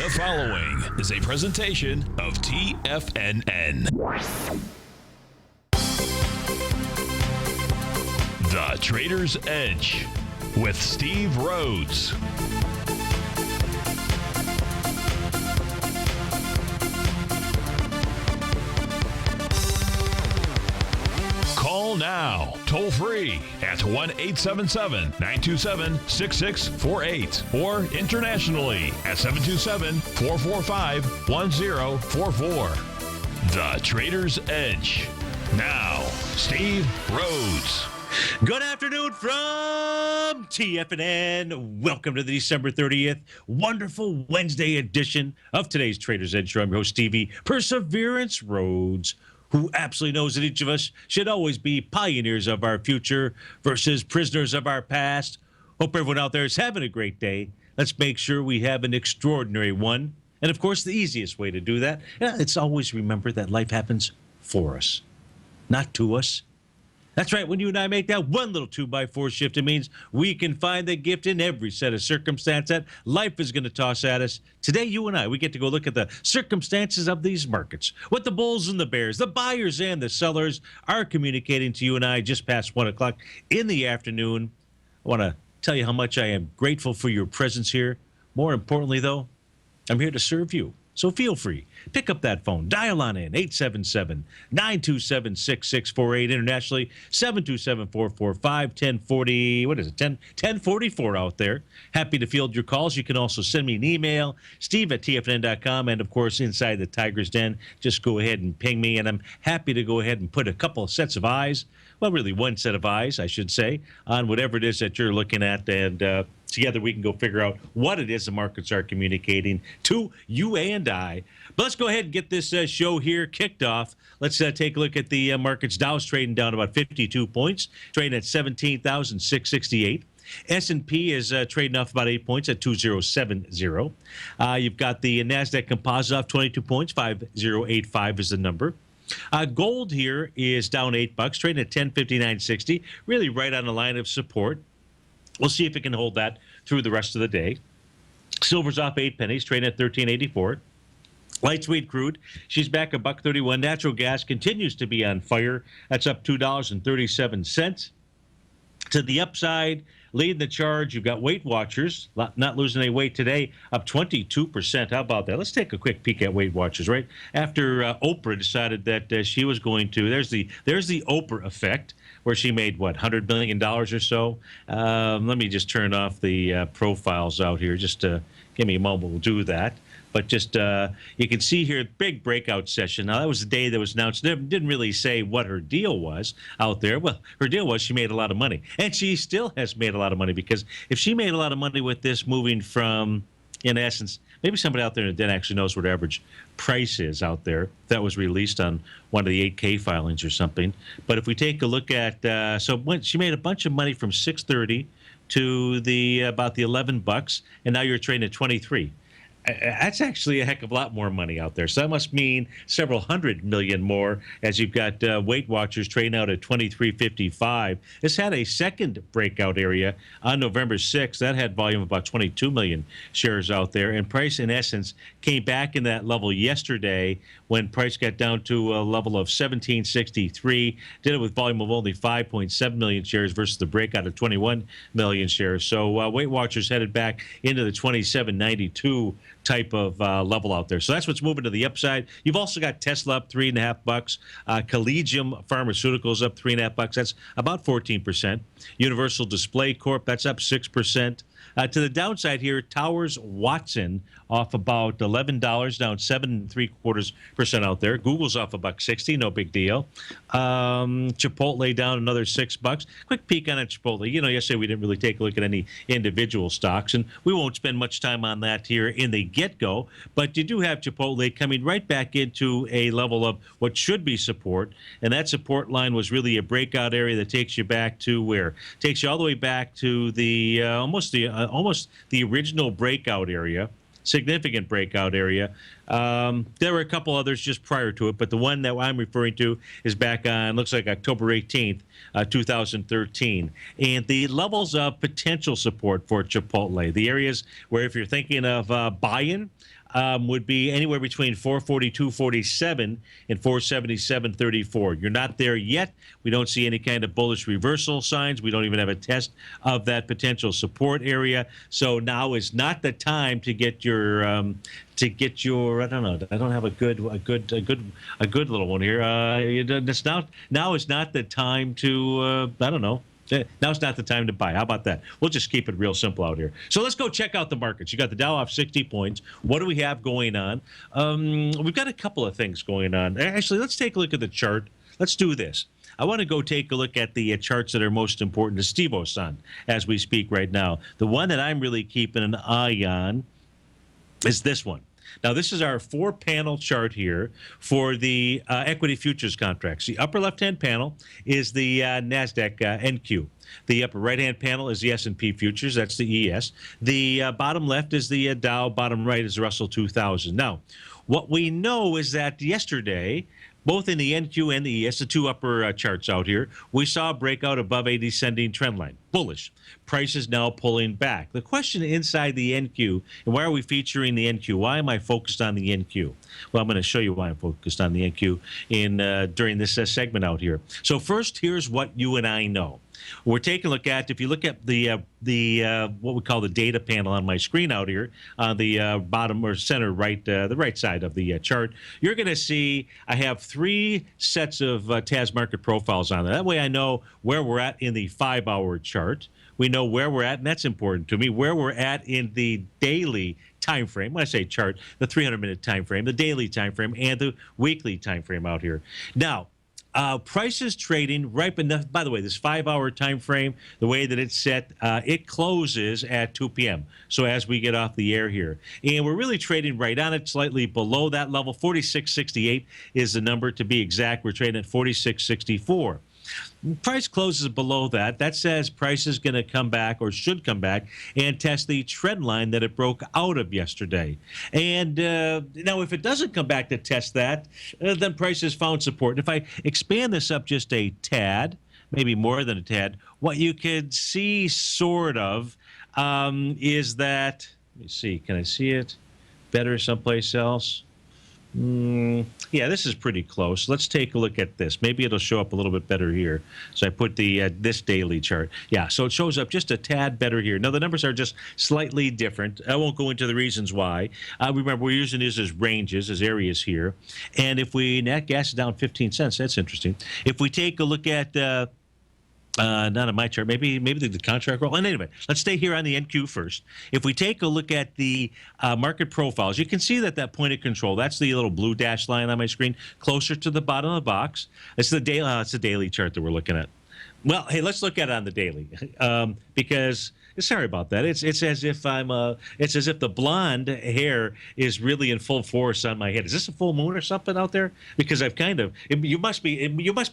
The following is a presentation of TFNN. The Trader's Edge with Steve Rhodes. Call now, toll free at 1-877-927-6648 or internationally at 727-445-1044. The Trader's Edge. Now, Steve Rhodes. Good afternoon from TFNN. Welcome to the December 30th wonderful Wednesday edition of today's Trader's Edge Show. I'm your host, Stevie Perseverance Rhodes, who absolutely knows that each of us should always be pioneers of our future versus prisoners of our past. Hope everyone out there is having a great day. Let's make sure we have an extraordinary one. And, of course, the easiest way to do that, it's always remember that life happens for us, not to us. That's right. When you and I make that one little 2x4 shift, it means we can find the gift in every set of circumstance that life is going to toss at us. Today, you and I, we get to go look at the circumstances of these markets, what the bulls and the bears, the buyers and the sellers are communicating to you and I just past 1 o'clock in the afternoon. I want to tell you how much I am grateful for your presence here. More importantly, though, I'm here to serve you. So feel free. Pick up that phone. Dial on in. 877-927-6648. Internationally, 727-445-1040. What is it? 1044 out there. Happy to field your calls. You can also send me an email, steve@tfnn.com. And, of course, inside the Tiger's Den, just go ahead and ping me. And I'm happy to go ahead and put a couple of sets of eyes, well, really one set of eyes, I should say, on whatever it is that you're looking at. And together we can go figure out what it is the markets are communicating to you and I. But let's go ahead and get this show here kicked off. Let's take a look at the markets. Dow's trading down about 52 points, trading at 17,668. S&P is trading off about 8 points at 2070. You've got the NASDAQ Composite off 22 points, 5085 is the number. Gold here is down $8, trading at 1059.60, really right on the line of support. We'll see if it can hold that through the rest of the day. Silver's off 8 pennies, trading at 13.84. Light sweet crude, she's back $1.31. Natural gas continues to be on fire. That's up $2.37. To the upside, leading the charge, you've got Weight Watchers, not losing any weight today, up 22%. How about that? Let's take a quick peek at Weight Watchers, right? After Oprah decided that she was going to, there's the Oprah effect, where she made, what, $100 million or so? Let me just turn off the profiles out here. Just give me a moment. We'll do that. But just you can see here, big breakout session. Now, that was the day that was announced. Didn't really say what her deal was out there. Well, her deal was she made a lot of money. And she still has made a lot of money, because if she made a lot of money with this moving from, in essence, maybe somebody out there that actually knows what average price is out there. That was released on one of the 8K filings or something. But if we take a look at, so when she made a bunch of money from 630 to about the $11, and now you're trading at 23. That's actually a heck of a lot more money out there. So that must mean several hundred million more, as you've got Weight Watchers trading out at 23.55. This had a second breakout area on November 6th. That had volume of about 22 million shares out there. And price, in essence, came back in that level yesterday when price got down to a level of 1763. Did it with volume of only 5.7 million shares versus the breakout of 21 million shares. So Weight Watchers headed back into the 2792 type of level out there. So that's what's moving to the upside. You've also got Tesla up $3.50. Collegium Pharmaceuticals up $3.50. That's about 14%. Universal Display Corp, that's up 6%. To the downside here, Towers Watson off about $11, down 7.75% out there. Google's off $1.60, no big deal. Chipotle down another $6. Quick peek on Chipotle. You know, yesterday we didn't really take a look at any individual stocks, and we won't spend much time on that here in the get-go. But you do have Chipotle coming right back into a level of what should be support, and that support line was really a breakout area that takes you back to where? Takes you all the way back to the almost the original breakout area. Significant breakout area. There were a couple others just prior to it, but the one that I'm referring to is back on, looks like October 18th, 2013. And the levels of potential support for Chipotle, the areas where if you're thinking of buying, would be anywhere between 442.47 and 477.34. You're not there yet. We don't see any kind of bullish reversal signs. We don't even have a test of that potential support area. So now is not the time to get your I don't know. I don't have a good little one here. It's now is not the time to I don't know. Now's not the time to buy. How about that? We'll just keep it real simple out here. So let's go check out the markets. You got the Dow off 60 points. What do we have going on? We've got a couple of things going on. Actually, let's take a look at the chart. Let's do this. I want to go take a look at the charts that are most important to Steve-O's on as we speak right now. The one that I'm really keeping an eye on is this one. Now, this is our 4-panel chart here for the equity futures contracts. The upper left-hand panel is the NASDAQ NQ. The upper right-hand panel is the S&P futures. That's the ES. The bottom left is the Dow. Bottom right is the Russell 2000. Now, what we know is that yesterday, both in the NQ and the ES, the two upper charts out here, we saw a breakout above a descending trend line. Bullish. Price is now pulling back. The question inside the NQ, and why are we featuring the NQ? Why am I focused on the NQ? Well, I'm going to show you why I'm focused on the NQ during this segment out here. So first, here's what you and I know. We're taking a look at, if you look at the what we call the data panel on my screen out here, on the bottom or center right, the right side of the chart, you're going to see I have 3 sets of TAS market profiles on there. That way I know where we're at in the 5-hour chart. We know where we're at, and that's important to me, where we're at in the daily time frame. When I say chart, the 300-minute time frame, the daily time frame, and the weekly time frame out here. Now, prices trading right enough. By the way, this 5-hour time frame, the way that it's set, it closes at 2 p.m. So as we get off the air here, and we're really trading right on it, slightly below that level. 46.68 is the number to be exact. We're trading at 46.64. Price closes below that. That says price is going to come back, or should come back, and test the trend line that it broke out of yesterday. And now, if it doesn't come back to test that, then price has found support. If I expand this up just a tad, maybe more than a tad, what you could see sort of is that, let me see, can I see it better someplace else? Yeah, this is pretty close. Let's take a look at this. Maybe it'll show up a little bit better here. So I put the this daily chart. Yeah, so it shows up just a tad better here. Now, the numbers are just slightly different. I won't go into the reasons why. Remember, we're using these as ranges, as areas here. And if we, nat gas is down 15 cents. That's interesting. If we take a look at not on my chart, maybe the contract roll. And anyway, let's stay here on the NQ first. If we take a look at the market profiles, you can see that point of control, that's the little blue dash line on my screen, closer to the bottom of the box. It's the daily, it's the daily chart that we're looking at. Well, hey, let's look at it on the daily, because sorry about that. It's as if it's as if the blonde hair is really in full force on my head. Is this a full moon or something out there? Because I've kind of, you must be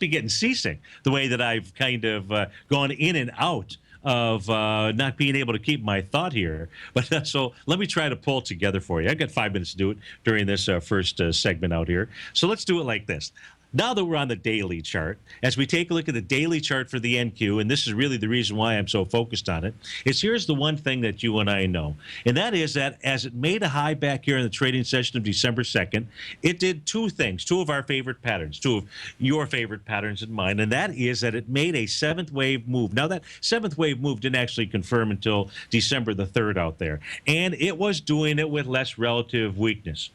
getting seasick the way that I've kind of gone in and out of not being able to keep my thought here. But so let me try to pull it together for you. I've got 5 minutes to do it during this first segment out here. So let's do it like this. Now that we're on the daily chart, as we take a look at the daily chart for the NQ, and this is really the reason why I'm so focused on it, is here's the one thing that you and I know, and that is that as it made a high back here in the trading session of December 2nd, it did 2 things, 2 of our favorite patterns, 2 of your favorite patterns and mine, and that is that it made a 7th wave move. Now, that 7th wave move didn't actually confirm until December the 3rd out there, and it was doing it with less relative weakness.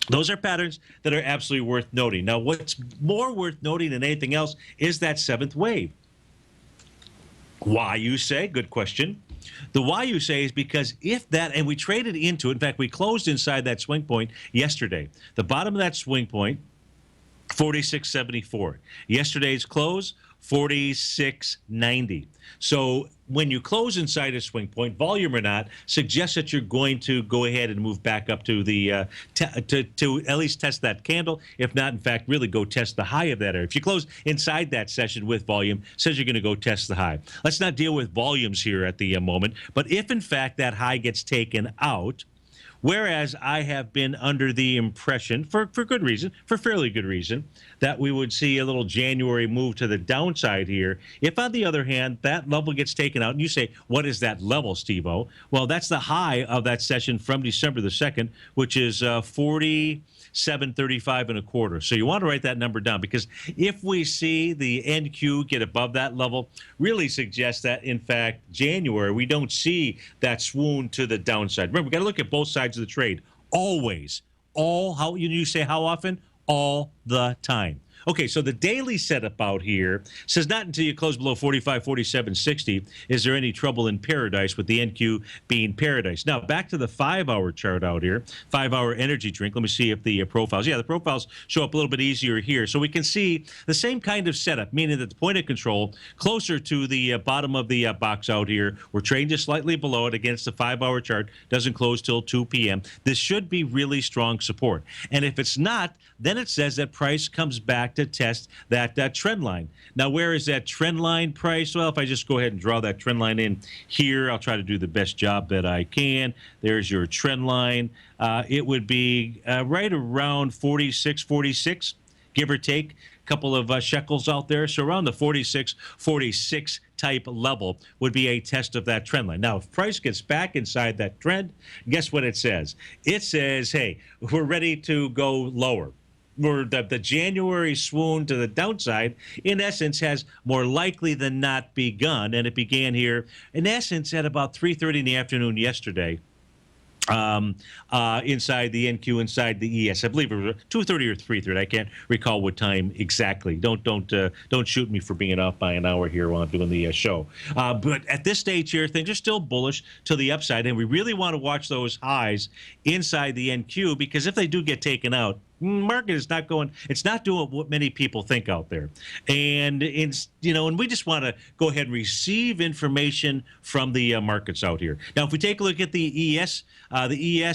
Those are patterns that are absolutely worth noting. Now, what's more worth noting than anything else is that 7th wave. Why, you say? Good question. The why, you say, is because if that, and we traded into it, in fact, we closed inside that swing point yesterday. The bottom of that swing point, 46.74. Yesterday's close, 46.90. So when you close inside a swing point, volume or not, suggests that you're going to go ahead and move back up to the to at least test that candle. If not, in fact, really go test the high of that area. If you close inside that session with volume, says you're going to go test the high. Let's not deal with volumes here at the moment. But if in fact that high gets taken out, Whereas I have been under the impression, for good reason, for fairly good reason, that we would see a little January move to the downside here. If, on the other hand, that level gets taken out, and you say, what is that level, Steve-O? Well, that's the high of that session from December the 2nd, which is 47.35 and a quarter. So you want to write that number down, because if we see the NQ get above that level, really suggests that, in fact, January, we don't see that swoon to the downside. Remember, we got to look at both sides of the trade. Always. How you say how often? All the time. Okay, so the daily setup out here says not until you close below 45, 47, 60 is there any trouble in paradise, with the NQ being paradise. Now, back to the 5-hour chart out here, 5-hour energy drink. Let me see if the profiles, the profiles show up a little bit easier here. So we can see the same kind of setup, meaning that the point of control closer to the bottom of the box out here. We're trading just slightly below it against the 5-hour chart. Doesn't close till 2 p.m. This should be really strong support. And if it's not, then it says that price comes back to test that trend line. Now, where is that trend line price? Well, if I just go ahead and draw that trend line in here, I'll try to do the best job that I can. There's your trend line. It would be right around 46, give or take. A couple of shekels out there. So around the 46 type level would be a test of that trend line. Now, if price gets back inside that trend, guess what it says? It says, hey, we're ready to go lower. Or the January swoon to the downside, in essence, has more likely than not begun. And it began here, in essence, at about 3:30 in the afternoon yesterday. Inside the NQ, inside the ES, I believe it was 2:30 or 3:30. I can't recall what time exactly. Don't shoot me for being off by an hour here while I'm doing the show. But at this stage here, things are still bullish to the upside, and we really want to watch those highs inside the NQ, because if they do get taken out, market is not going. It's not doing what many people think out there, and and we just want to go ahead and receive information from the markets out here. Now, if we take a look at the ES,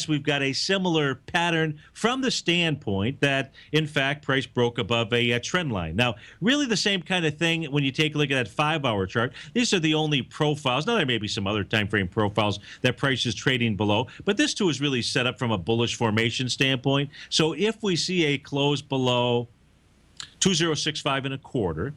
we've got a similar pattern from the standpoint that, in fact, price broke above a trend line. Now, really the same kind of thing when you take a look at that 5-hour chart. These are the only profiles. Now, there may be some other time frame profiles that price is trading below, but this too is really set up from a bullish formation standpoint. So if we see a close below 2065 and a quarter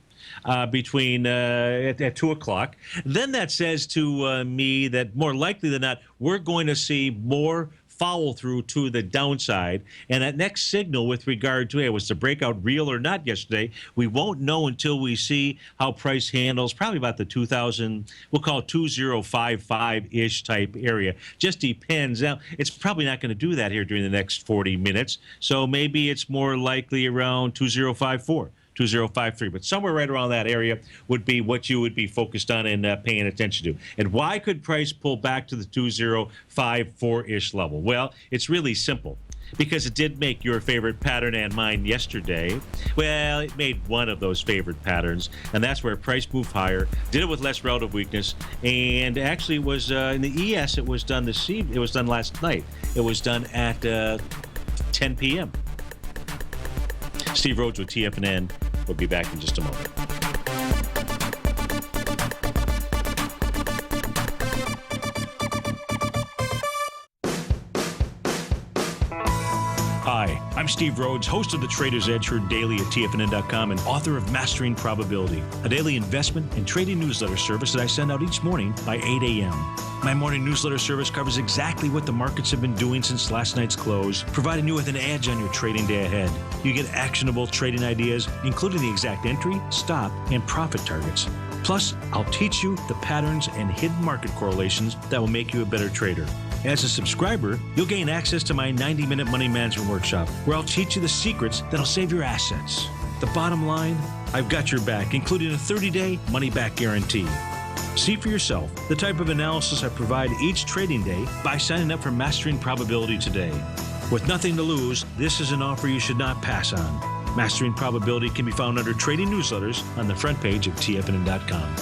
between at 2 o'clock, then that says to me that more likely than not, we're going to see more follow through to the downside. And that next signal with regard to, hey, was the breakout real or not yesterday, we won't know until we see how price handles probably about the 2000, we'll call it 2055-ish type area. Just depends. Now, it's probably not going to do that here during the next 40 minutes. So maybe it's more likely around 2054. 2053, but somewhere right around that area would be what you would be focused on and paying attention to. And why could price pull back to the 2054-ish level? Well, it's really simple, because it did make your favorite pattern and mine yesterday. Well, it made one of those favorite patterns, and that's where price moved higher, did it with less relative weakness, and actually it was in the ES, it was done this evening. It was done last night. It was done at 10 p.m. Steve Rhodes with TFNN. We'll be back in just a moment. Hi, I'm Steve Rhodes, host of the Trader's Edge, heard daily at TFNN.com and author of Mastering Probability, a daily investment and trading newsletter service that I send out each morning by 8 a.m. My morning newsletter service covers exactly what the markets have been doing since last night's close, providing you with an edge on your trading day ahead. You get actionable trading ideas, including the exact entry, stop, and profit targets. Plus, I'll teach you the patterns and hidden market correlations that will make you a better trader. As a subscriber, you'll gain access to my 90-minute money management workshop, where I'll teach you the secrets that'll save your assets. The bottom line, I've got your back, including a 30-day money-back guarantee. See for yourself the type of analysis I provide each trading day by signing up for Mastering Probability today. With nothing to lose, this is an offer you should not pass on. Mastering Probability can be found under Trading Newsletters on the front page of TFNN.com.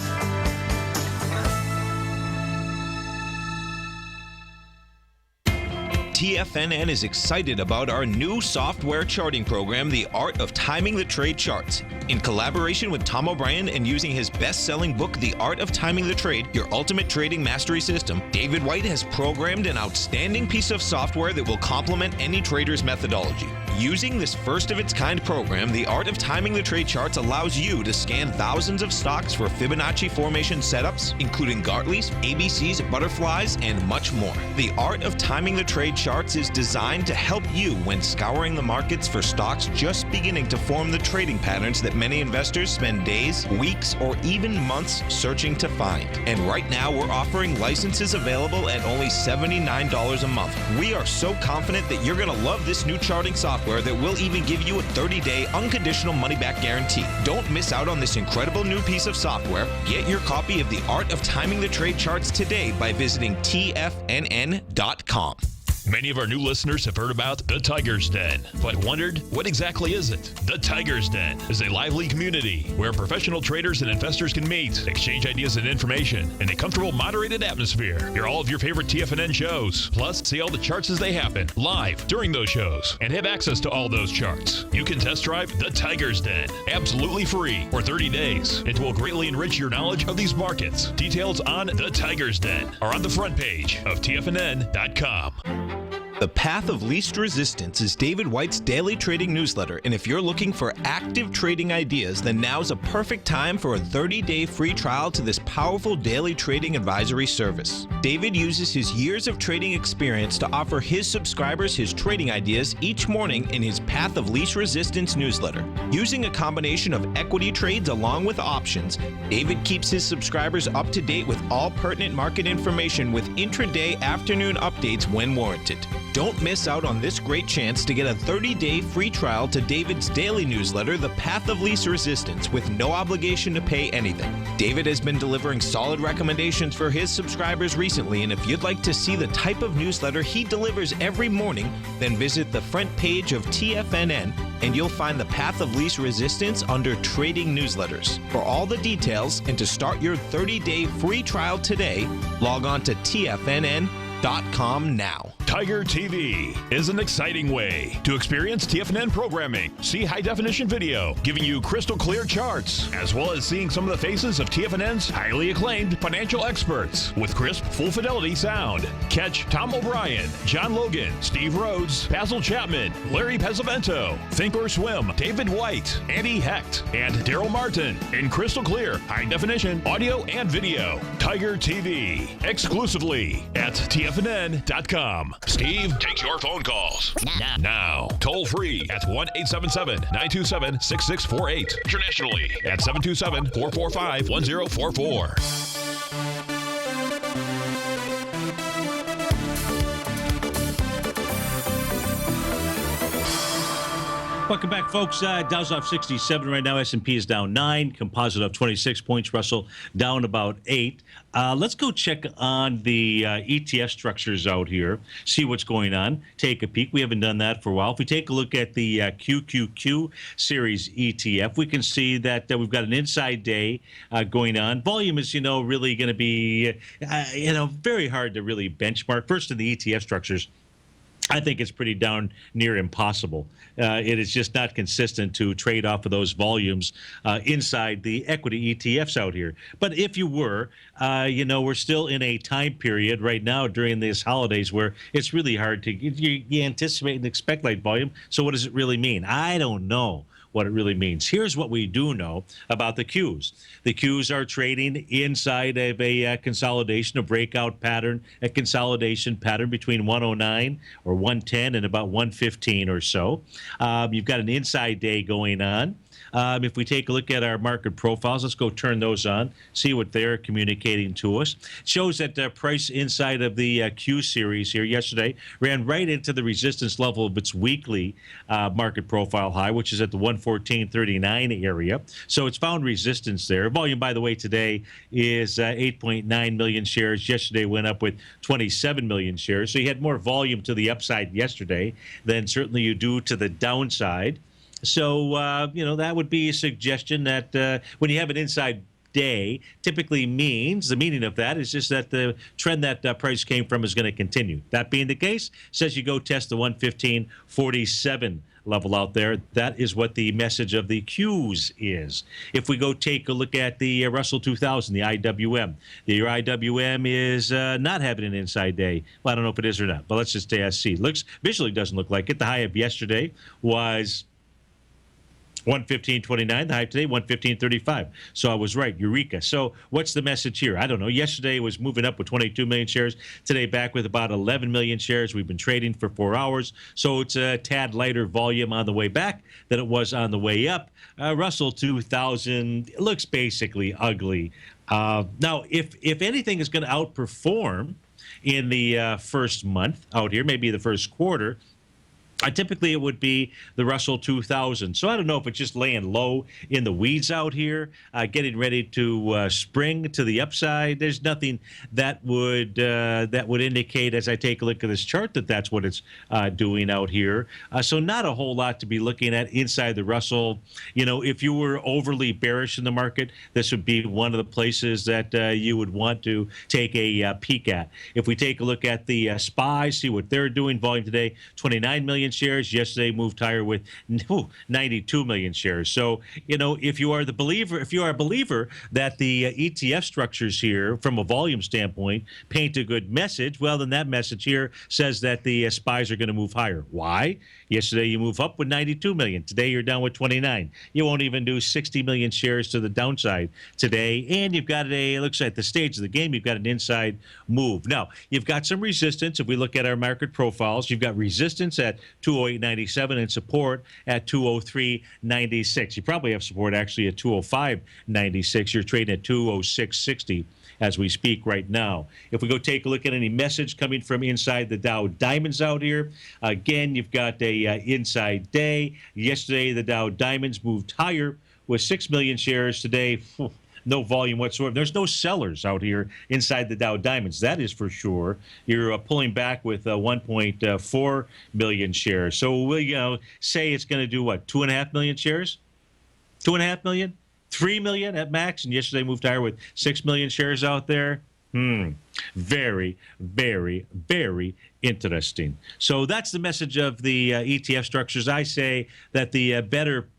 TFNN is excited about our new software charting program, The Art of Timing the Trade Charts. In collaboration with Tom O'Brien and using his best-selling book, The Art of Timing the Trade, Your Ultimate Trading Mastery System, David White has programmed an outstanding piece of software that will complement any trader's methodology. Using this first-of-its-kind program, The Art of Timing the Trade Charts allows you to scan thousands of stocks for Fibonacci formation setups, including Gartley's, ABC's, butterflies, and much more. The Art of Timing the Trade Charts is designed to help you when scouring the markets for stocks just beginning to form the trading patterns that many investors spend days, weeks, or even months searching to find. And right now, we're offering licenses available at only $79 a month. We are so confident that you're going to love this new charting software that will even give you a 30-day unconditional money-back guarantee. Don't miss out on this incredible new piece of software. Get your copy of The Art of Timing the Trade Charts today by visiting TFNN.com. Many of our new listeners have heard about the Tiger's Den, but wondered, what exactly is it? The Tiger's Den is a lively community where professional traders and investors can meet, exchange ideas and information in a comfortable, moderated atmosphere. Hear all of your favorite TFNN shows, plus see all the charts as they happen live during those shows, and have access to all those charts. You can test drive the Tiger's Den absolutely free for 30 days. It will greatly enrich your knowledge of these markets. Details on the Tiger's Den are on the front page of TFNN.com. The Path of Least Resistance is David White's daily trading newsletter, and if you're looking for active trading ideas, then now's a perfect time for a 30-day free trial to this powerful daily trading advisory service. David uses his years of trading experience to offer his subscribers his trading ideas each morning in his Path of Least Resistance newsletter. Using a combination of equity trades along with options, David keeps his subscribers up to date with all pertinent market information with intraday afternoon updates when warranted. Don't miss out on this great chance to get a 30-day free trial to David's daily newsletter, The Path of Least Resistance, with no obligation to pay anything. David has been delivering solid recommendations for his subscribers recently, and if you'd like to see the type of newsletter he delivers every morning, then visit the front page of TFNN, and you'll find The Path of Least Resistance under Trading Newsletters. For all the details and to start your 30-day free trial today, log on to TFNN.com now. Tiger TV is an exciting way to experience TFNN programming. See high-definition video, giving you crystal clear charts, as well as seeing some of the faces of TFNN's highly acclaimed financial experts with crisp, full-fidelity sound. Catch Tom O'Brien, John Logan, Steve Rhodes, Basil Chapman, Larry Pesavento, Think or Swim, David White, Andy Hecht, and Daryl Martin in crystal clear, high-definition audio and video. Tiger TV, exclusively at TFNN.com. Steve takes your phone calls now. Toll free at 1-877-927-6648. Internationally at 727-445-1044. Welcome back, folks. Dow's off 67 right now. S&P is down 9. Composite up 26 points. Russell down about 8. Let's go check on the ETF structures out here, see what's going on, take a peek. We haven't done that for a while. If we take a look at the QQQ series ETF, we can see that we've got an inside day going on. Volume is, really going to be, very hard to really benchmark. First, in the ETF structures, I think it's pretty down near impossible. It is just not consistent to trade off of those volumes inside the equity ETFs out here. But if you were, we're still in a time period right now during these holidays where it's really hard to, you anticipate and expect light volume. So what does it really mean? I don't know what it really means. Here's what we do know about the Qs. The Qs are trading inside of a consolidation, a breakout pattern, a consolidation pattern between 109 or 110 and about 115 or so. You've got an inside day going on. If we take a look at our market profiles, let's go turn those on, see what they're communicating to us. It shows that the price inside of the Q series here yesterday ran right into the resistance level of its weekly market profile high, which is at the 114.39 area. So it's found resistance there. Volume, by the way, today is 8.9 million shares. Yesterday went up with 27 million shares. So you had more volume to the upside yesterday than certainly you do to the downside. So, that would be a suggestion that when you have an inside day typically means, the meaning of that is just that the trend that price came from is going to continue. That being the case, says you go test the 115.47 level out there. That is what the message of the Qs is. If we go take a look at the Russell 2000, the IWM, the IWM is not having an inside day. Well, I don't know if it is or not, but let's just see. Looks visually doesn't look like it. The high of yesterday was 115.29. The high today, 115.35. So I was right. Eureka. So what's the message here? I don't know. Yesterday it was moving up with 22 million shares. Today back with about 11 million shares. We've been trading for 4 hours. So it's a tad lighter volume on the way back than it was on the way up. Russell 2000 looks basically ugly. Now, if anything is going to outperform in the first month out here, maybe the first quarter, typically it would be the Russell 2000. So I don't know if it's just laying low in the weeds out here, getting ready to spring to the upside. There's nothing that would indicate, as I take a look at this chart, that that's what it's doing out here. So not a whole lot to be looking at inside the Russell. You know, if you were overly bearish in the market, this would be one of the places that you would want to take a peek at. If we take a look at the SPYs, see what they're doing, volume today, 29 million shares. Yesterday moved higher with 92 million shares. So, you know, if you are a believer that the ETF structures here from a volume standpoint paint a good message, well, then that message here says that the SPYs are going to move higher. Why? Yesterday you move up with 92 million. Today you're down with 29. You won't even do 60 million shares to the downside today. And you've got it looks like the stage of the game, you've got an inside move. Now, you've got some resistance. If we look at our market profiles, you've got resistance at 208.97 and support at 203.96. You probably have support actually at 205.96. You're trading at 206.60 as we speak right now. If we go take a look at any message coming from inside the Dow Diamonds out here, again, you've got a inside day. Yesterday, the Dow Diamonds moved higher with 6 million shares. Today, no volume whatsoever. There's no sellers out here inside the Dow Diamonds. That is for sure. You're pulling back with 1.4 million shares. So we'll say it's going to do what, 2.5 million shares? 2.5 million? 3 million at max, and yesterday moved higher with 6 million shares out there. Very, very, very interesting. So that's the message of the ETF structures. I say that the better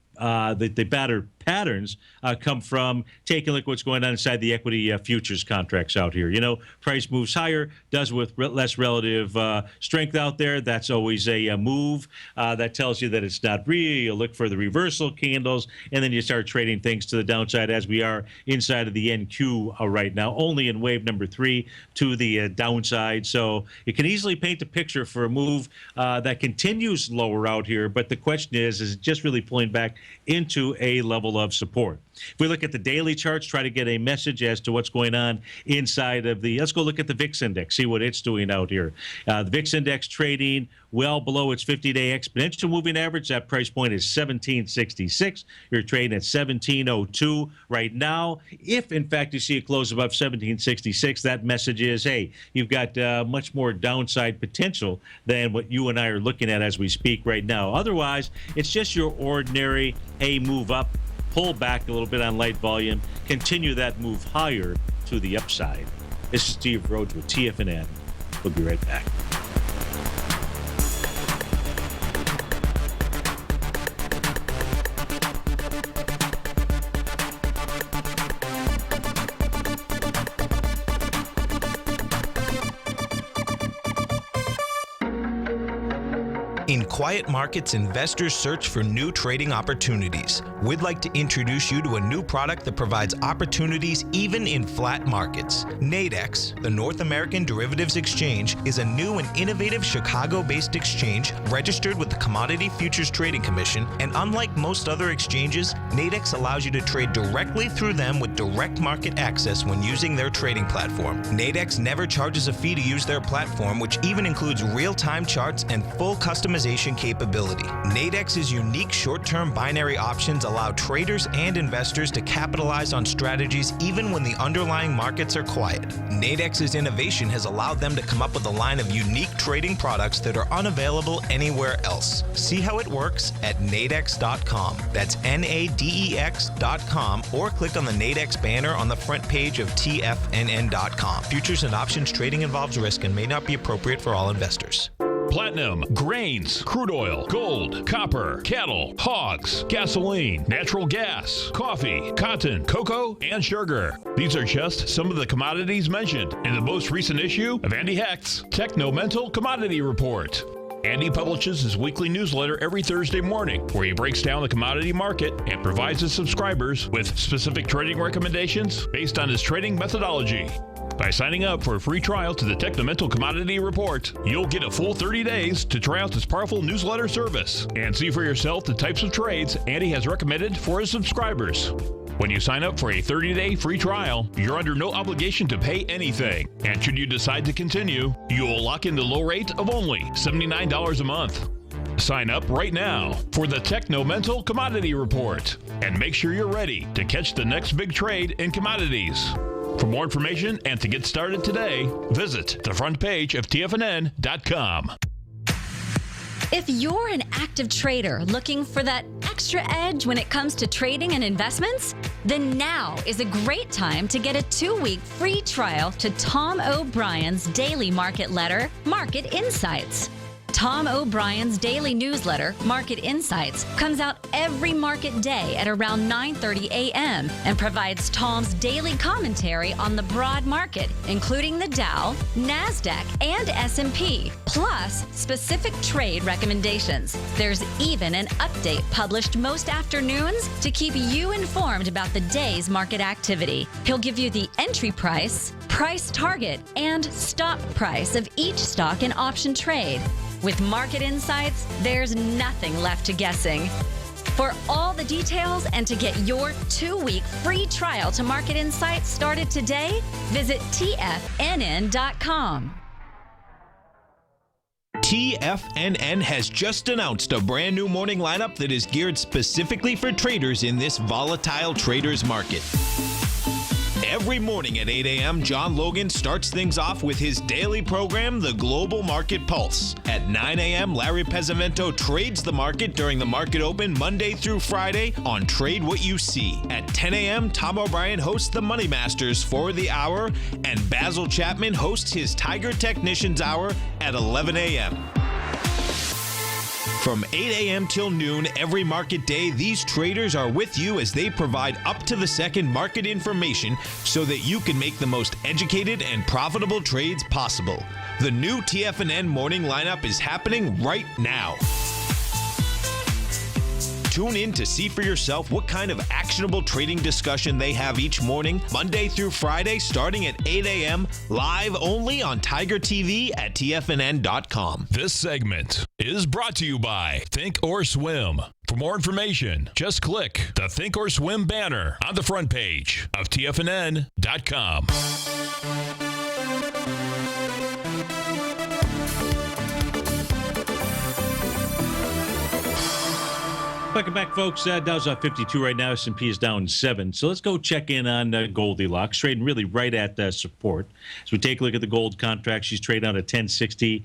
patterns come from taking a look at what's going on inside the equity futures contracts out here. You know, price moves higher, does with less relative strength out there. That's always a move. That tells you that it's not real. You look for the reversal candles, and then you start trading things to the downside, as we are inside of the NQ right now, only in wave number 3 to the downside. So it can easily paint a picture for a move that continues lower out here. But the question is it just really pulling back into a level of support? If we look at the daily charts, try to get a message as to what's going on inside of the, let's go look at the VIX index, see what it's doing out here. The VIX index trading well below its 50-day exponential moving average. That price point is 1766. You're trading at 1702 right now. If, in fact, you see a close above 1766, that message is, hey, you've got much more downside potential than what you and I are looking at as we speak right now. Otherwise, it's just your ordinary, hey, move up, pull back a little bit on light volume, continue that move higher to the upside. This is Steve Rhodes with TFNN. We'll be right back. In quiet markets, investors search for new trading opportunities. We'd like to introduce you to a new product that provides opportunities even in flat markets. Nadex, the North American Derivatives Exchange, is a new and innovative Chicago-based exchange registered with the Commodity Futures Trading Commission, and unlike most other exchanges, Nadex allows you to trade directly through them with direct market access when using their trading platform. Nadex never charges a fee to use their platform, which even includes real-time charts and full customization customization capability. Nadex's unique short-term binary options allow traders and investors to capitalize on strategies even when the underlying markets are quiet. Nadex's innovation has allowed them to come up with a line of unique trading products that are unavailable anywhere else. See how it works at nadex.com. That's NADEX.com, or click on the Nadex banner on the front page of TFNN.com. Futures and options trading involves risk and may not be appropriate for all investors. Platinum, grains, crude oil, gold, copper, cattle, hogs, gasoline, natural gas, coffee, cotton, cocoa, and sugar. These are just some of the commodities mentioned in the most recent issue of Andy Hecht's Techno-Mental Commodity Report. Andy publishes his weekly newsletter every Thursday morning, where he breaks down the commodity market and provides his subscribers with specific trading recommendations based on his trading methodology. By signing up for a free trial to the Techno-Mental Commodity Report, you'll get a full 30 days to try out this powerful newsletter service and see for yourself the types of trades Andy has recommended for his subscribers. When you sign up for a 30-day free trial, you're under no obligation to pay anything. And should you decide to continue, you will lock in the low rate of only $79 a month. Sign up right now for the Techno-Mental Commodity Report and make sure you're ready to catch the next big trade in commodities. For more information and to get started today, visit the front page of TFNN.com. If you're an active trader looking for that extra edge when it comes to trading and investments, then now is a great time to get a 2-week free trial to Tom O'Brien's daily market letter, Market Insights. Tom O'Brien's daily newsletter, Market Insights, comes out every market day at around 9:30 a.m. and provides Tom's daily commentary on the broad market, including the Dow, NASDAQ, and S&P, plus specific trade recommendations. There's even an update published most afternoons to keep you informed about the day's market activity. He'll give you the entry price, price target, and stop price of each stock and option trade. With Market Insights, there's nothing left to guessing. For all the details and to get your 2-week free trial to Market Insights started today, visit TFNN.com. TFNN has just announced a brand new morning lineup that is geared specifically for traders in this volatile traders market. Every morning at 8 a.m., John Logan starts things off with his daily program, The Global Market Pulse. At 9 a.m., Larry Pezzavento trades the market during the market open Monday through Friday on Trade What You See. At 10 a.m., Tom O'Brien hosts the Money Masters for the hour, and Basil Chapman hosts his Tiger Technicians Hour at 11 a.m. From 8 a.m. till noon every market day, these traders are with you as they provide up-to-the-second market information so that you can make the most educated and profitable trades possible. The new TFNN morning lineup is happening right now. Tune in to see for yourself what kind of actionable trading discussion they have each morning, Monday through Friday, starting at 8 a.m., live only on TigerTV at TFNN.com. This segment is brought to you by Think or Swim. For more information, just click the Think or Swim banner on the front page of TFNN.com. Welcome back, folks. Dow's off 52 right now. S&P is down 7. So let's go check in on Goldilocks, trading really right at support. As we take a look at the gold contract, she's trading out at 1060,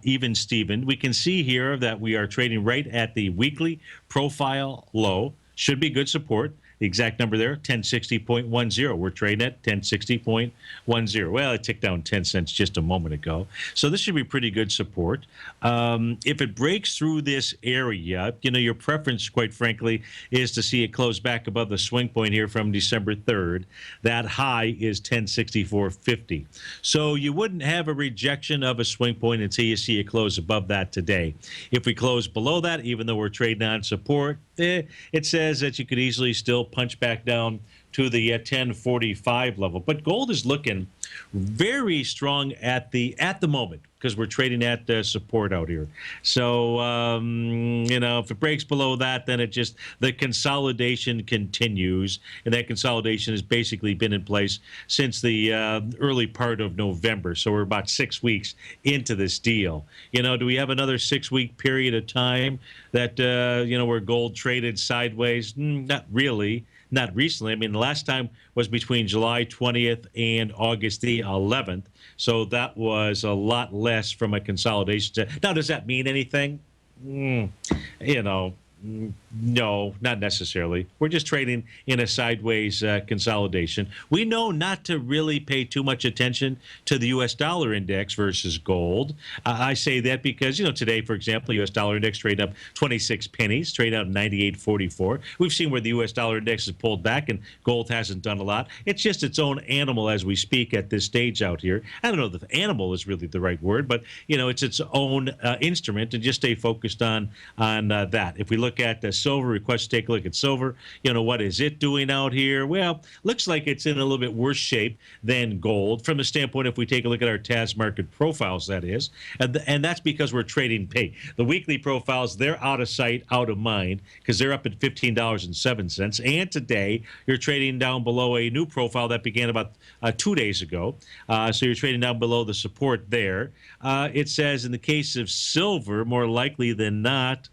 even Steven. We can see here that we are trading right at the weekly profile low. Should be good support. The exact number there, 1060.10. We're trading at 1060.10. Well, it ticked down 10 cents just a moment ago. So this should be pretty good support. If it breaks through this area, you know, your preference, quite frankly, is to see it close back above the swing point here from December 3rd. That high is 1064.50. So you wouldn't have a rejection of a swing point until you see it close above that today. If we close below that, even though we're trading on support, it says that you could easily still punch back down to the 1045 level. But gold is looking very strong at the moment, because we're trading at support out here. So, if it breaks below that, then the consolidation continues. And that consolidation has basically been in place since the early part of November. So we're about 6 weeks into this deal. Do we have another 6-week period of time that, where gold traded sideways? Not really. Not recently. I mean, the last time was between July 20th and August the 11th. So that was a lot less from a consolidation. Now, does that mean anything? No, not necessarily. We're just trading in a sideways consolidation. We know not to really pay too much attention to the U.S. dollar index versus gold. I say that because, today, for example, the U.S. dollar index trade up 26 pennies, trade out 98.44. We've seen where the U.S. dollar index has pulled back and gold hasn't done a lot. It's just its own animal as we speak at this stage out here. I don't know if animal is really the right word, but, it's its own instrument, and just stay focused on that. If we look at silver, request to take a look at silver. What is it doing out here? Well, looks like it's in a little bit worse shape than gold from the standpoint, if we take a look at our TAS market profiles, that is. And that's because we're trading pay. The weekly profiles, they're out of sight, out of mind, because they're up at $15.07. And today, you're trading down below a new profile that began about 2 days ago. So you're trading down below the support there. It says in the case of silver, more likely than not,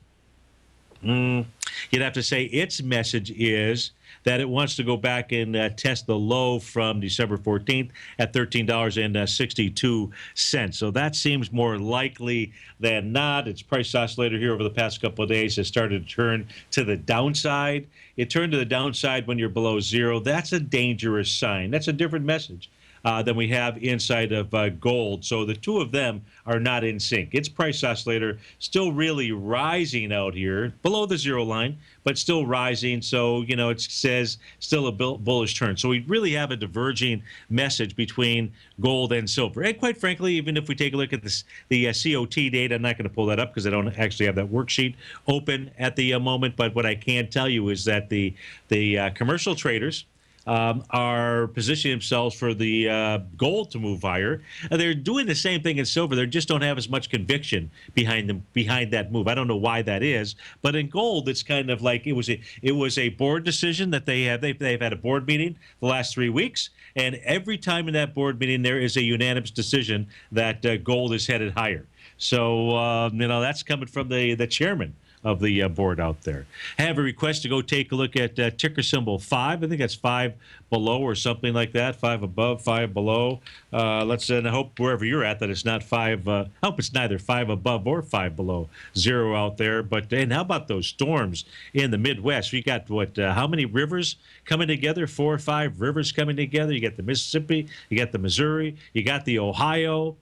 you'd have to say its message is that it wants to go back and test the low from December 14th at $13.62. So that seems more likely than not. Its price oscillator here over the past couple of days has started to turn to the downside. It turned to the downside when you're below zero. That's a dangerous sign. That's a different message than we have inside of gold. So the two of them are not in sync. Its price oscillator still really rising out here below the zero line, but still rising. So, it says still a bullish turn. So we really have a diverging message between gold and silver. And quite frankly, even if we take a look at the COT data, I'm not going to pull that up because I don't actually have that worksheet open at the moment. But what I can tell you is that the commercial traders are positioning themselves for the gold to move higher. They're doing the same thing in silver. They just don't have as much conviction behind that move. I don't know why that is, but in gold, it's kind of like it was a board decision that they have. They've had a board meeting the last 3 weeks, and every time in that board meeting there is a unanimous decision that gold is headed higher. So that's coming from the chairman of the board out there. I have a request to go take a look at ticker symbol 5. I think that's 5 below or something like that. 5 above, 5 below. Let's and I hope wherever you're at that it's not 5. I hope it's neither 5 above or 5 below zero out there. But and how about those storms in the Midwest? We got how many rivers coming together? 4 or 5 rivers coming together. You got the Mississippi, you got the Missouri, you got the Ohio.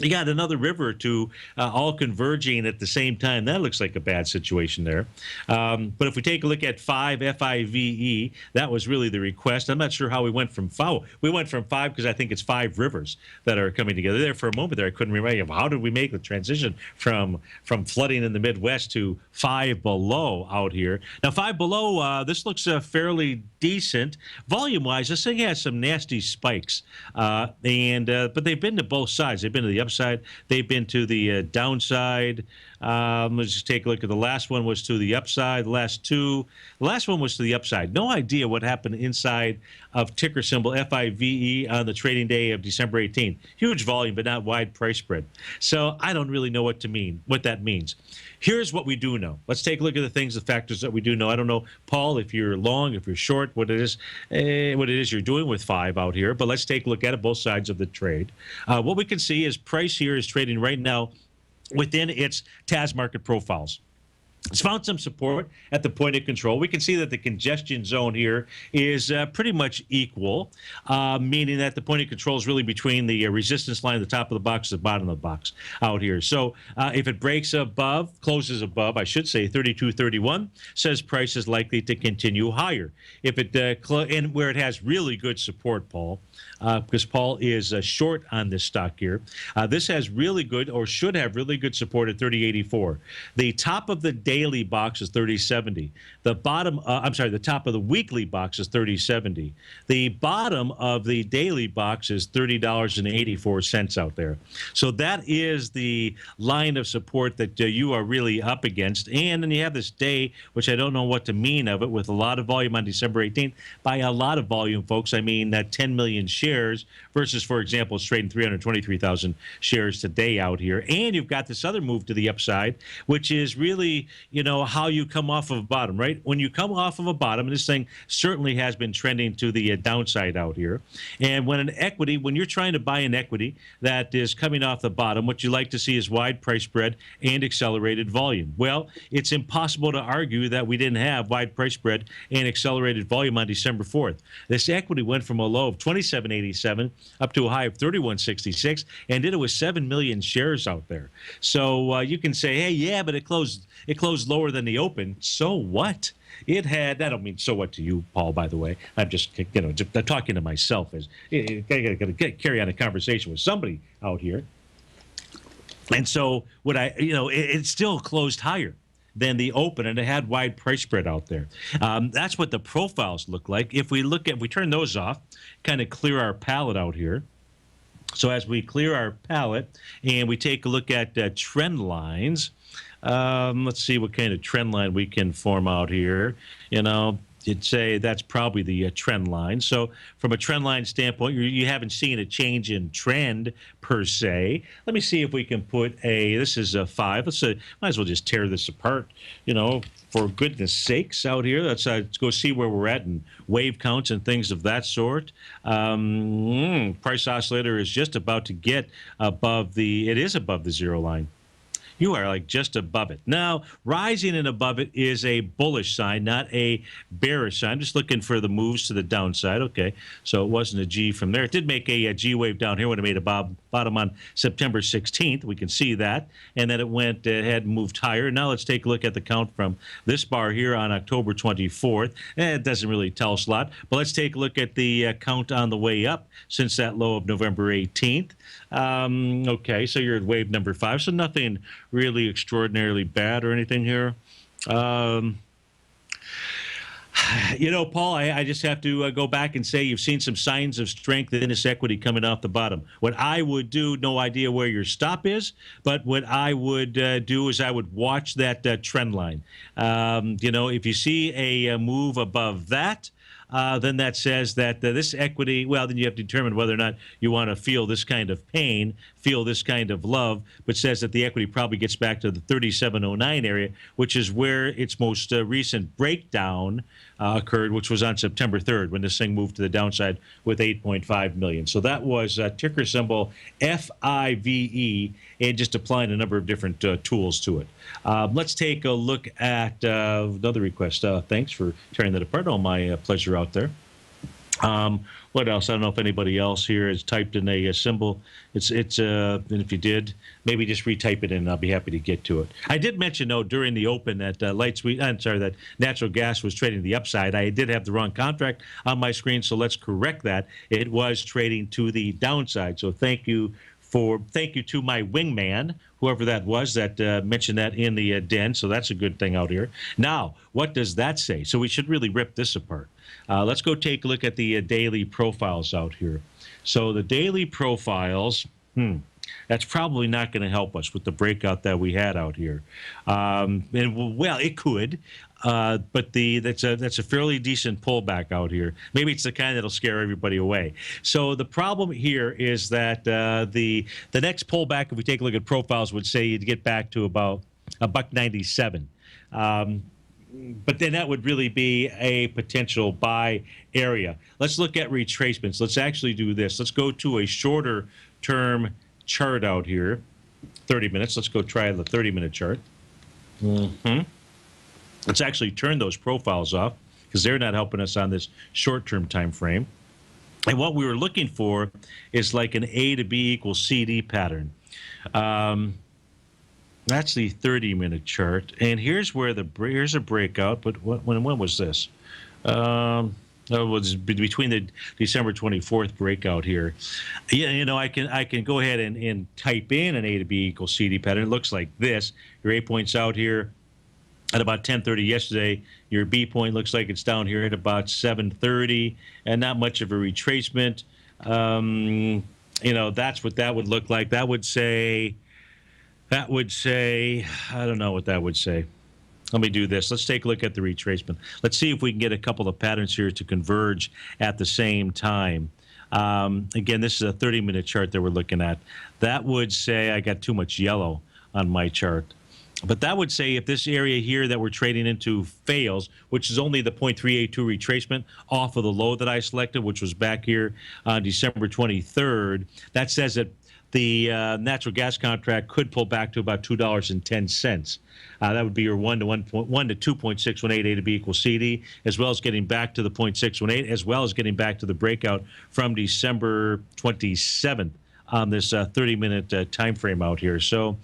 You got another river or two all converging at the same time. That looks like a bad situation there. But if we take a look at 5, F-I-V-E, that was really the request. I'm not sure how we went from 5. We went from 5 because I think it's 5 rivers that are coming together. There for a moment there, I couldn't remember how did we make the transition from flooding in the Midwest to 5 below out here. Now, 5 below, this looks fairly decent. Volume-wise, this thing has some nasty spikes. But they've been to both sides. They've been to the upside. They've been to the downside. Let's just take a look at the last one was to the upside. The last one was to the upside. No idea what happened inside of ticker symbol FIVE on the trading day of December 18th. Huge volume, but not wide price spread. So I don't really know what that means. Here's what we do know. Let's take a look at the factors that we do know. I don't know, Paul, if you're long, if you're short, what it is you're doing with 5 out here. But let's take a look at it, both sides of the trade. What we can see is price here is trading right now within its TAS market profiles. It's found some support at the point of control. We can see that the congestion zone here is pretty much equal, meaning that the point of control is really between the resistance line at the top of the box and the bottom of the box out here. So if it breaks above, closes above, I should say 32.31, says price is likely to continue higher. If it and where it has really good support, Paul, because Paul is short on this stock here. This has really good or should have really good support at 30.84. The top of the day daily box is 30.70. The bottom, the top of the weekly box is 30.70. The bottom of the daily box is $30.84 out there. So that is the line of support that you are really up against. And then you have this day, which I don't know what to mean of it, with a lot of volume on December 18th. By a lot of volume, folks, I mean that 10 million shares versus, for example, it's trading 323,000 shares today out here. And you've got this other move to the upside, which is really, how you come off of a bottom, right? When you come off of a bottom, and this thing certainly has been trending to the downside out here. And when you're trying to buy an equity that is coming off the bottom, what you like to see is wide price spread and accelerated volume. Well, it's impossible to argue that we didn't have wide price spread and accelerated volume on December 4th. This equity went from a low of 27.87 up to a high of 31.66, and did it with 7 million shares out there. So you can say, hey, yeah, but it closed lower than the open. So what? It had, I don't mean so what to you, Paul, by the way. I'm just, talking to myself as I got to carry on a conversation with somebody out here. And so it still closed higher than the open, and it had wide price spread out there. That's what the profiles look like. If we turn those off, kind of clear our palette out here. So as we clear our palette and we take a look at trend lines, let's see what kind of trend line we can form out here. You'd say that's probably the trend line. So from a trend line standpoint, you haven't seen a change in trend per se. Let me see if we can put this is a 5. Might as well just tear this apart, for goodness sakes out here. Let's go see where we're at in wave counts and things of that sort. Price oscillator is just about to get above it is above the zero line. You are like just above it. Now, rising and above it is a bullish sign, not a bearish sign. I'm just looking for the moves to the downside. Okay, so it wasn't a G from there. It did make a G wave down here when it made a bottom on September 16th. We can see that. And then it went ahead and moved higher. Now let's take a look at the count from this bar here on October 24th. It doesn't really tell us a lot, but let's take a look at the count on the way up since that low of November 18th. Okay, so you're at wave number 5, so nothing really extraordinarily bad or anything here. Paul, I just have to go back and say you've seen some signs of strength in this equity coming off the bottom. What I would do, no idea where your stop is, but what I would do is I would watch that trend line. If you see a move above that, then that says that this equity, well, then you have to determine whether or not you want to feel this kind of pain, feel this kind of love, but says that the equity probably gets back to the 3709 area, which is where its most recent breakdown occurred, which was on September 3rd when this thing moved to the downside with 8.5 million. So that was ticker symbol FIVE, and just applying a number of different tools to it. Let's take a look at another request. Thanks for tearing that apart. Oh, my pleasure out there. What else? I don't know if anybody else here has typed in a symbol. And if you did, maybe just retype it in, and I'll be happy to get to it. I did mention, though, during the open that that natural gas was trading the upside. I did have the wrong contract on my screen, so let's correct that. It was trading to the downside. So thank you to my wingman, whoever that was that mentioned that in the den. So that's a good thing out here. Now, what does that say? So we should really rip this apart. Let's go take a look at the daily profiles out here. So the daily profiles, that's probably not going to help us with the breakout that we had out here. It could, but that's a fairly decent pullback out here. Maybe it's the kind that'll scare everybody away. So the problem here is that the next pullback, if we take a look at profiles, would say you'd get back to about $1.97. But then that would really be a potential buy area. Let's look at retracements. Let's actually do this. Let's go to a shorter term chart out here, 30 minutes. Let's go try the 30-minute chart. Let's actually turn those profiles off because they're not helping us on this short-term time frame. And what we were looking for is like an A to B equals CD pattern. That's the 30-minute chart, and here's where here's a breakout. But when was this? It was between the December 24th breakout here. Yeah, I can go ahead and type in an A to B equals CD pattern. It looks like this. Your A points out here. at about 10:30 yesterday. Your B point looks like it's down here at about 7:30, and not much of a retracement. That's what that would look like. That would say, I don't know what that would say. Let me do this. Let's take a look at the retracement. Let's see if we can get a couple of patterns here to converge at the same time. Again, this is a 30-minute chart that we're looking at. That would say, I got too much yellow on my chart. But that would say if this area here that we're trading into fails, which is only the 0.382 retracement off of the low that I selected, which was back here on December 23rd, that says that the natural gas contract could pull back to about $2.10. That would be your 1 to 2.618 A to B equals CD, as well as getting back to the 0.618, as well as getting back to the breakout from December 27th on this 30-minute time frame out here. So.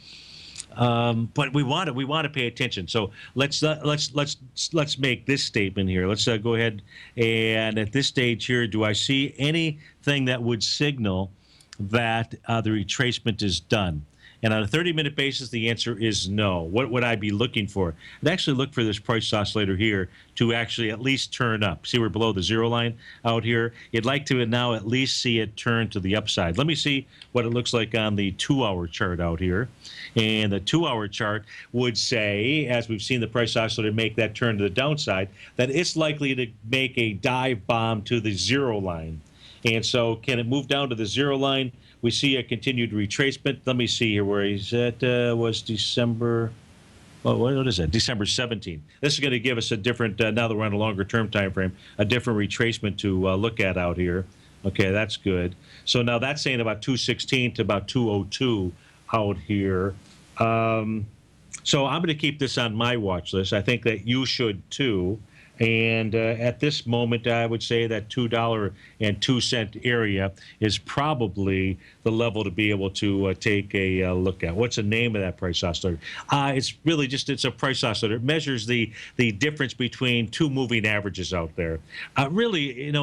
But we want to pay attention. So let's make this statement here. Let's go ahead, and at this stage here, do I see anything that would signal that the retracement is done? And on a 30-minute basis, the answer is no. What would I be looking for? I'd actually look for this price oscillator here to actually at least turn up. See, we're below the zero line out here. You'd like to now at least see it turn to the upside. Let me see what it looks like on the 2-hour chart out here. And the 2-hour chart would say, as we've seen the price oscillator make that turn to the downside, that it's likely to make a dive bomb to the zero line. And so can it move down to the zero line? We see a continued retracement. Let me see here where he's at. Was December, what is that? December 17th. This is going to give us a different, now that we're on a longer term time frame, a different retracement to look at out here. Okay, that's good. So now that's saying about 216 to about 202 out here. So I'm going to keep this on my watch list. I think that you should too. And at this moment, I would say that $2.02 area is probably the level to be able to take a look at. What's the name of that price oscillator? It's really just, it's a price oscillator. It measures the difference between two moving averages out there. Really, the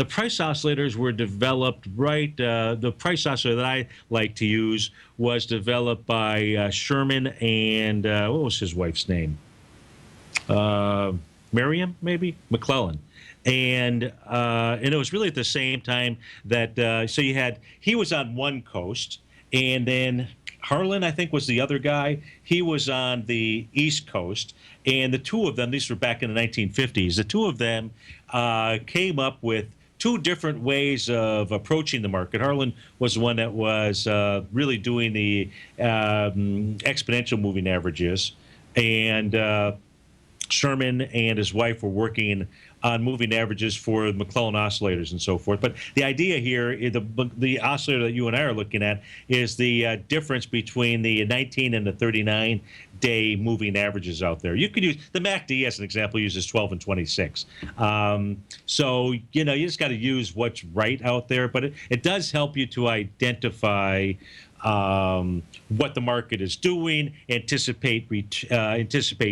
price oscillators were developed the price oscillator that I like to use was developed by Sherman and what was his wife's name? Miriam, maybe McClellan, and it was really at the same time that so he was on one coast, and then Harlan, I think, was the other guy. He was on the East Coast, and the two of them, these were back in the 1950s. The two of them came up with two different ways of approaching the market. Harlan was the one that was really doing the exponential moving averages, and Sherman and his wife were working on moving averages for McClellan oscillators and so forth. But the idea here, the oscillator that you and I are looking at, is the difference between the 19 and the 39-day moving averages out there. You could use the MACD as an example, uses 12 and 26. So, you just got to use what's right out there. But it does help you to identify what the market is doing, anticipate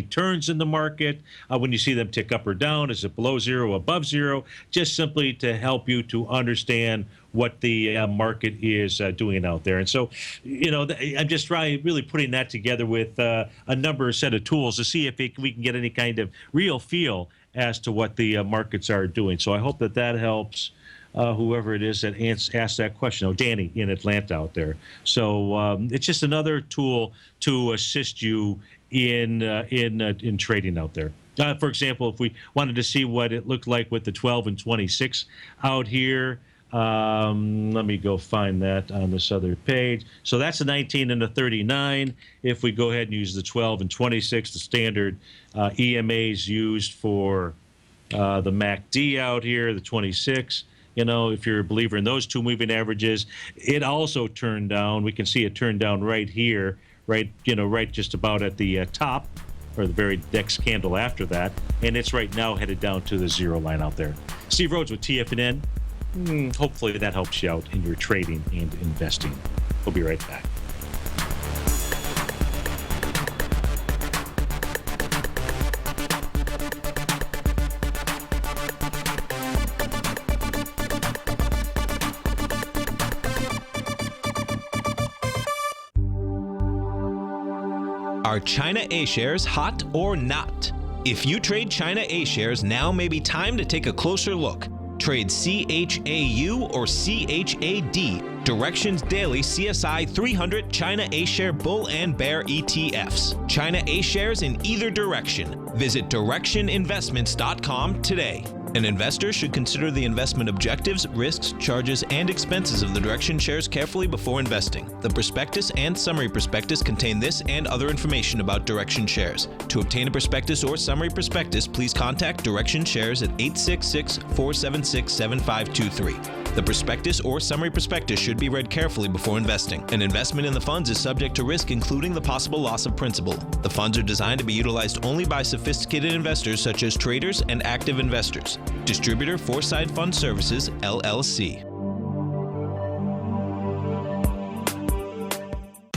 turns in the market when you see them tick up or down. Is it below zero, above zero? Just simply to help you to understand what the market is doing out there. And so, I'm just really putting that together with a set of tools to see if we can get any kind of real feel as to what the markets are doing. So I hope that helps whoever it is that asked that question. Danny in Atlanta out there. So it's just another tool to assist you in trading out there. For example, if we wanted to see what it looked like with the 12 and 26 out here, let me go find that on this other page. So that's the 19 and the 39. If we go ahead and use the 12 and 26, the standard EMAs used for the MACD out here, the 26. If you're a believer in those two moving averages, it also turned down. We can see it turned down right here, right just about at the top, or the very next candle after that, and it's right now headed down to the zero line out there. Steve Rhodes with TFNN. Hopefully that helps you out in your trading and investing. We'll be right back. Are China A shares hot or not? If you trade China A shares, now may be time to take a closer look. Trade CHAU or CHAD, Directions Daily CSI 300 China A Share Bull and Bear ETFs. China A shares in either direction. Visit directioninvestments.com today. An investor should consider the investment objectives, risks, charges, and expenses of the Direction shares carefully before investing. The prospectus and summary prospectus contain this and other information about Direction shares. To obtain a prospectus or summary prospectus, please contact Direction shares at 866-476-7523. The prospectus or summary prospectus should be read carefully before investing. An investment in the funds is subject to risk, including the possible loss of principal. The funds are designed to be utilized only by sophisticated investors such as traders and active investors. Distributor Foreside Fund Services, LLC.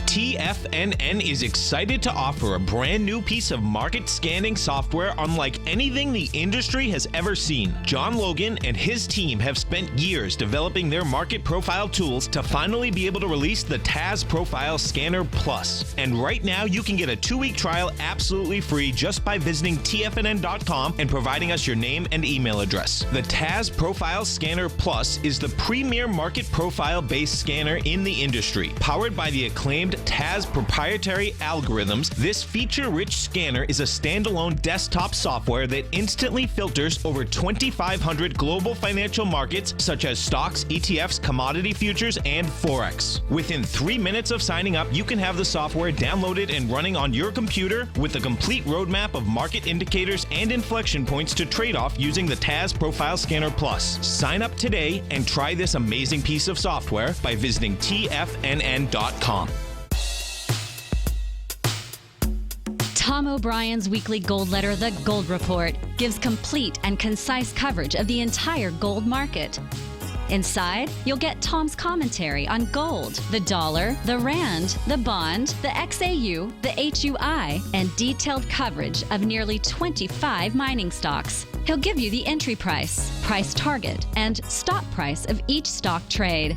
TFNN is excited to offer a brand new piece of market scanning software unlike anything the industry has ever seen. John Logan and his team have spent years developing their market profile tools to finally be able to release the TAS Profile Scanner Plus. And right now you can get a 2-week trial absolutely free just by visiting TFNN.com and providing us your name and email address. The TAS Profile Scanner Plus is the premier market profile-based scanner in the industry. Powered by the acclaimed TAS proprietary algorithms, this feature-rich scanner is a standalone desktop software that instantly filters over 2,500 global financial markets such as stocks, ETFs, commodity futures, and Forex. Within 3 minutes of signing up, you can have the software downloaded and running on your computer with a complete roadmap of market indicators and inflection points to trade off using the TAS Profile Scanner Plus. Sign up today and try this amazing piece of software by visiting TFNN.com. Tom O'Brien's weekly gold letter, The Gold Report, gives complete and concise coverage of the entire gold market. Inside, you'll get Tom's commentary on gold, the dollar, the rand, the bond, the XAU, the HUI, and detailed coverage of nearly 25 mining stocks. He'll give you the entry price, price target, and stop price of each stock trade.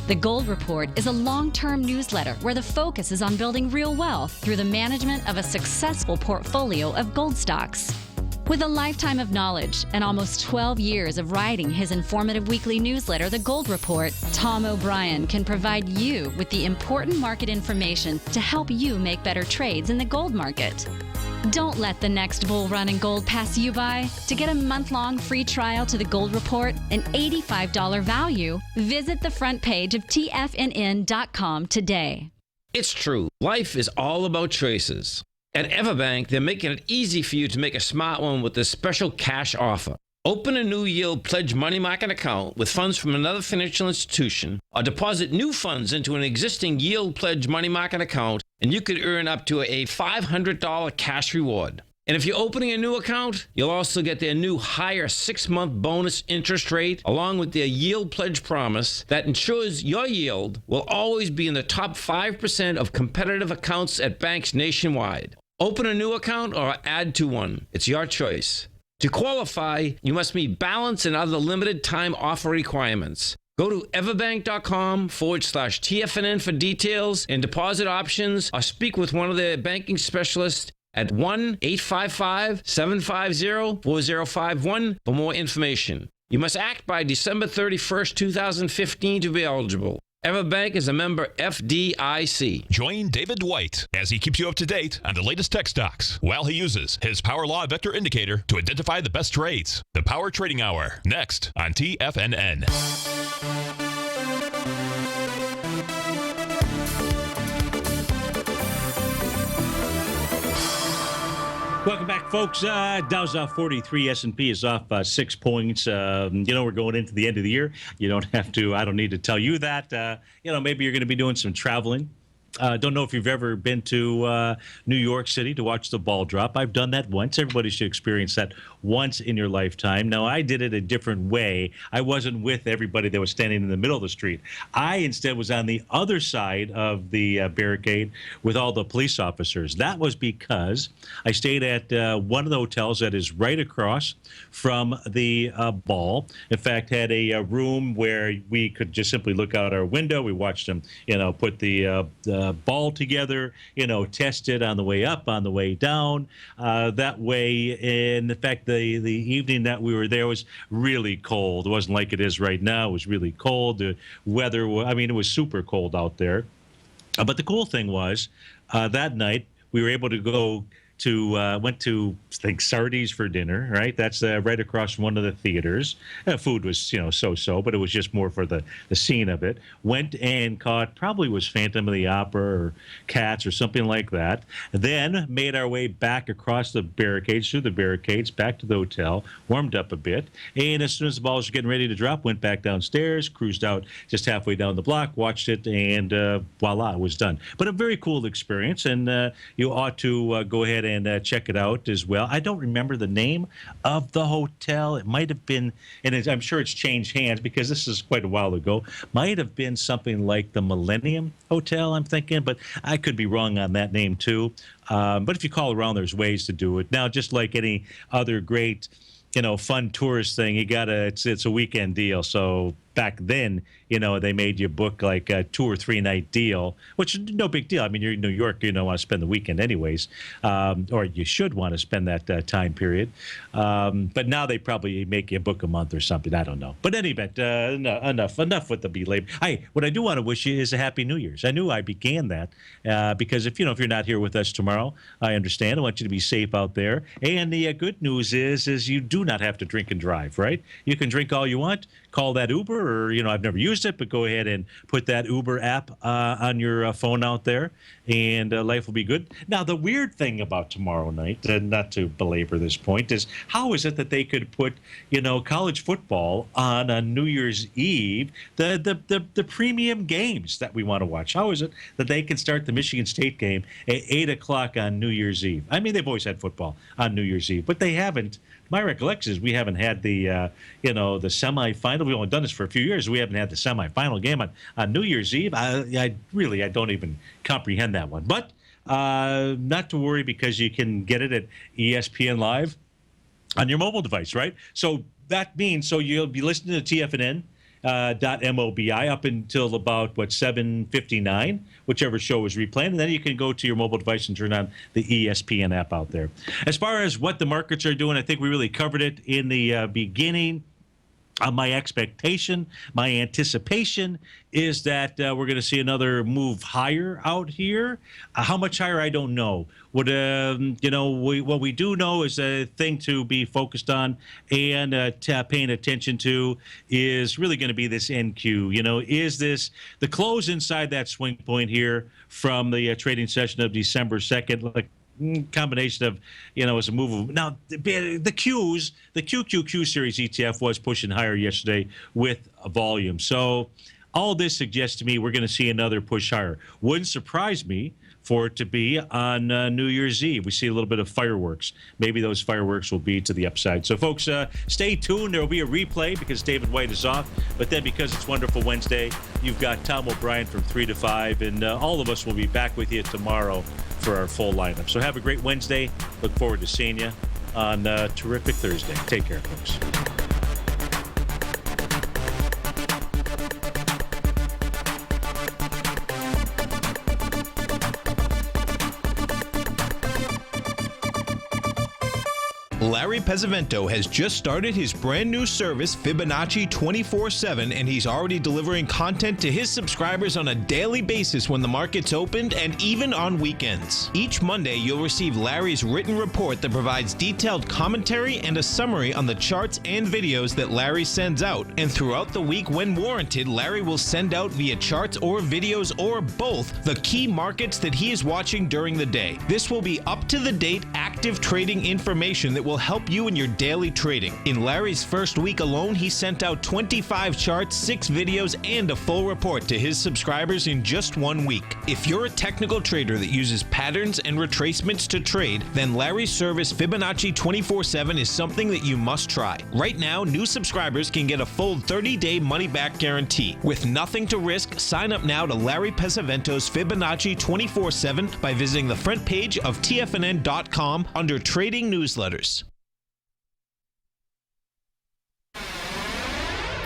The Gold Report is a long-term newsletter where the focus is on building real wealth through the management of a successful portfolio of gold stocks. With a lifetime of knowledge and almost 12 years of writing his informative weekly newsletter, The Gold Report, Tom O'Brien can provide you with the important market information to help you make better trades in the gold market. Don't let the next bull run in gold pass you by. To get a month-long free trial to the Gold Report, an $85 value, visit the front page of TFNN.com today. It's true. Life is all about choices. At Everbank, they're making it easy for you to make a smart one with this special cash offer. Open a new yield pledge money market account with funds from another financial institution, or deposit new funds into an existing yield pledge money market account, and you could earn up to a $500 cash reward. And if you're opening a new account, you'll also get their new higher 6-month bonus interest rate, along with their yield pledge promise that ensures your yield will always be in the top 5% of competitive accounts at banks nationwide. Open a new account or add to one. It's your choice. To qualify, you must meet balance and other limited time offer requirements. Go to everbank.com/TFNN for details and deposit options, or speak with one of their banking specialists at 1-855-750-4051 for more information. You must act by December 31st, 2015 to be eligible. Everbank is a member FDIC. Join David White as he keeps you up to date on the latest tech stocks while he uses his Power Law Vector Indicator to identify the best trades. The Power Trading Hour, next on TFNN. Welcome back, folks. Dow's off 43. S&P is off 6 points. We're going into the end of the year. You don't have to. I don't need to tell you that. Maybe you're going to be doing some traveling. Don't know if you've ever been to New York City to watch the ball drop. I've done that once. Everybody should experience that once in your lifetime. Now, I did it a different way. I wasn't with everybody that was standing in the middle of the street. I instead was on the other side of the barricade with all the police officers. That was because I stayed at one of the hotels that is right across from the ball. In fact, had a room where we could just simply look out our window. We watched them, put the ball together, test it on the way up, on the way down. That way, in fact, the evening that we were there was really cold. It wasn't like it is right now. It was really cold. The weather, it was super cold out there. But the cool thing was that night we were able to go to went to, I think, Sardi's for dinner, right? That's right across from one of the theaters. Food was, so-so, but it was just more for the scene of it. Went and caught, probably was Phantom of the Opera or Cats or something like that. Then made our way back across the barricades, through the barricades, back to the hotel, warmed up a bit. And as soon as the balls were getting ready to drop, went back downstairs, cruised out just halfway down the block, watched it, and voila, it was done. But a very cool experience, and you ought to go ahead and check it out as well. I don't remember the name of the hotel. It might have been, and I'm sure it's changed hands because this is quite a while ago, might have been something like the Millennium Hotel, I'm thinking, but I could be wrong on that name too. But if you call around, there's ways to do it. Now, just like any other great, fun tourist thing, it's a weekend deal. So back then, they made you book like a 2 or 3 night deal, which is no big deal. I mean, you're in New York, you don't want to spend the weekend anyways, or you should want to spend that time period. But now they probably make you book a month or something. I don't know. But in any event, enough with the belabor. What I do want to wish you is a Happy New Year's. I knew I began that because if you're not here with us tomorrow, I understand. I want you to be safe out there. And the good news is you do not have to drink and drive, right? You can drink all you want. Call that Uber, or I've never used it, but go ahead and put that Uber app on your phone out there, and life will be good. Now, the weird thing about tomorrow night, not to belabor this point, is how is it that they could put college football on New Year's Eve, the premium games that we want to watch? How is it that they can start the Michigan State game at 8 o'clock on New Year's Eve? I mean, they've always had football on New Year's Eve, but they haven't. My recollection is we haven't had the semifinal. We've only done this for a few years. We haven't had the semifinal game on New Year's Eve. I don't even comprehend that one. But not to worry, because you can get it at ESPN Live on your mobile device, right? So that means you'll be listening to TFNN. .mobi up until about 7:59, whichever show is replaying, and then you can go to your mobile device and turn on the ESPN app out there. As far as what the markets are doing, I think we really covered it in the beginning. My expectation, my anticipation is that we're going to see another move higher out here. How much higher, I don't know. What we do know is a thing to be focused on and paying attention to is really going to be this NQ. Is this the close inside that swing point here from the trading session of December 2nd? Combination of, as a move. Now, the QQQ series ETF was pushing higher yesterday with volume. So all this suggests to me we're going to see another push higher. Wouldn't surprise me for it to be on New Year's Eve. We see a little bit of fireworks. Maybe those fireworks will be to the upside. So, folks, stay tuned. There will be a replay because David White is off. But then because it's Wonderful Wednesday, you've got Tom O'Brien from 3 to 5. And all of us will be back with you tomorrow for our full lineup. So have a great Wednesday. Look forward to seeing you on terrific Thursday. Take care, folks. Larry Pesavento has just started his brand new service, Fibonacci 24/7, and he's already delivering content to his subscribers on a daily basis when the market's opened and even on weekends. Each Monday, you'll receive Larry's written report that provides detailed commentary and a summary on the charts and videos that Larry sends out. And throughout the week, when warranted, Larry will send out via charts or videos or both the key markets that he is watching during the day. This will be up-to-the-date active trading information that will help you in your daily trading. In Larry's first week alone, he sent out 25 charts, 6 videos, and a full report to his subscribers in just 1 week. If you're a technical trader that uses patterns and retracements to trade, then Larry's service Fibonacci 24/7 is something that you must try. Right now, new subscribers can get a full 30-day money-back guarantee. With nothing to risk, sign up now to Larry Pesavento's Fibonacci 24/7 by visiting the front page of TFNN.com under Trading Newsletters.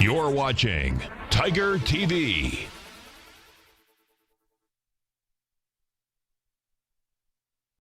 You're watching Tiger TV.